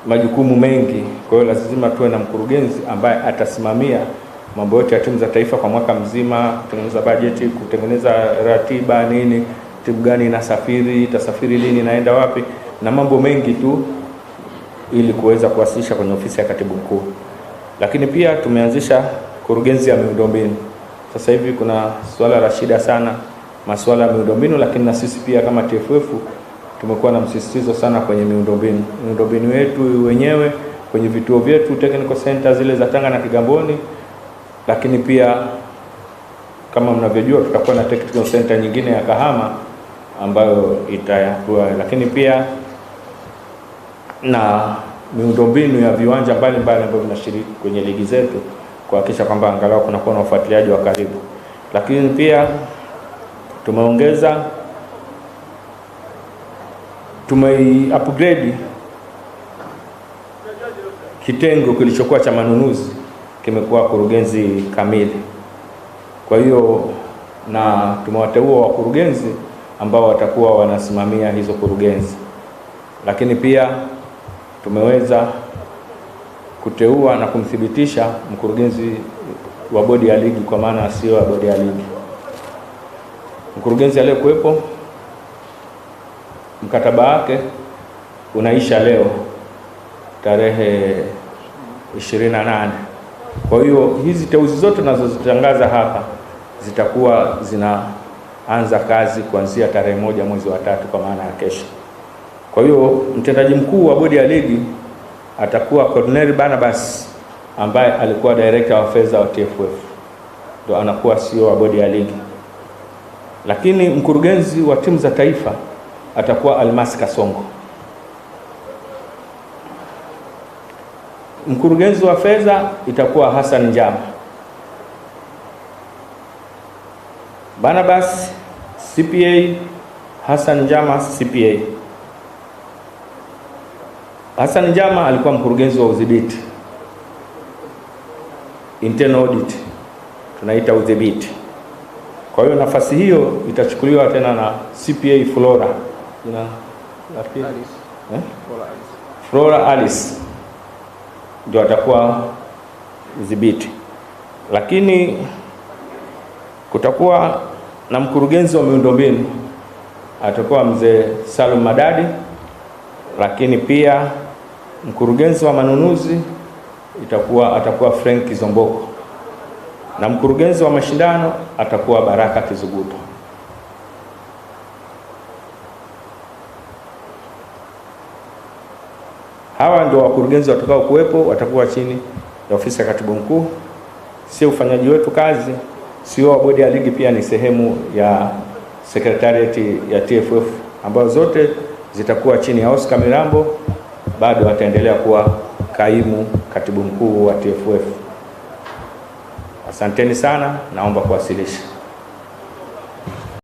majukumu mengi. Kwa hiyo lazima tuwe na mkurugenzi ambaye atasimamia mambo yote ya timu za taifa kwa mwaka mzima, kutengeneza bajeti, kutengeneza ratiba nini, timu gani inasafiri, itasafiri lini, naenda wapi, na mambo mengi tu, ili kuweza kuwasilisha kwenye ofisi ya katibu mkuu. Lakini pia tumeanzisha kurugenzi ya miundombinu. Sasa hivi kuna swala la shida sana masuala ya miundombinu, lakini na sisi pia kama TFF tumekuwa na msisitizo sana kwenye miundombinu. Miundombinu yetu wenyewe kwenye vituo vyetu, technical center zile za Tanga na Kigamboni, lakini pia kama mnavyojua tutakuwa na technical center nyingine ya Kahama ambayo itakuwa, lakini pia na miundombinu ya viwanja mbalimbali ambavyo vinashiriki kwenye ligi zetu, kuhakikisha kwamba angalau kunakuwa na ufuatiliaji wa karibu. Lakini pia upgrade kitengo kilichokuwa cha manunuzi, kimekuwa kurugenzi kamili. Kwa hiyo na tumewateua wakurugenzi ambao watakuwa wanasimamia hizo kurugenzi. Lakini pia tumeweza kuteua na kumthibitisha mkurugenzi wa bodi ya ligi, kwa maana sio wa bodi ya ligi. Mkurugenzi aliyekuwepo mkataba wake unaisha leo tarehe 28. Kwa hiyo hizi teuzi zote tunazozitangaza hapa zitakuwa zinaanza kazi kuanzia tarehe 1 mwezi wa 3, kwa maana ya kesho. Kwa hiyo mtendaji mkuu wa bodi ya ligi atakuwa Cornel Barnabas ambaye alikuwa director wa fedha wa TFF, ndio anakuwa CEO wa bodi ya ligi. Lakini mkurugenzi wa timu za taifa atakuwa Almas Kasongo. Mkurugenzi wa fedha itakuwa Hassan Njama. Barnabas CPA, Hassan Njama CPA. Hassan Njama alikuwa mkurugenzi wa udhibiti, internal audit, tunaita udhibiti. Kwa hiyo nafasi hiyo itachukuliwa tena na CPA Flora Flora Alice, ndio atakuwa udhibiti. Lakini kutakuwa na mkurugenzi wa miundombinu, atakuwa mzee Salum Madadi. Lakini pia mkurugenzi wa manunuzi atakuwa Frank Zomboko, na mkurugenzi wa mashindano atakuwa Baraka Kizuguto. Hawa ndio wakurugenzi watakao kuwepo, watakuwa chini ya ofisi ya katibu mkuu. Sio ufanyaji wetu kazi, sio wa bodi ya ligi, pia ni sehemu ya secretariat ya TFF, ambazo zote zitakuwa chini ya Oscar Mirambo, bado ataendelea kuwa kaimu katibu mkuu wa TFF. Asanteni sana, naomba kuwasilisha.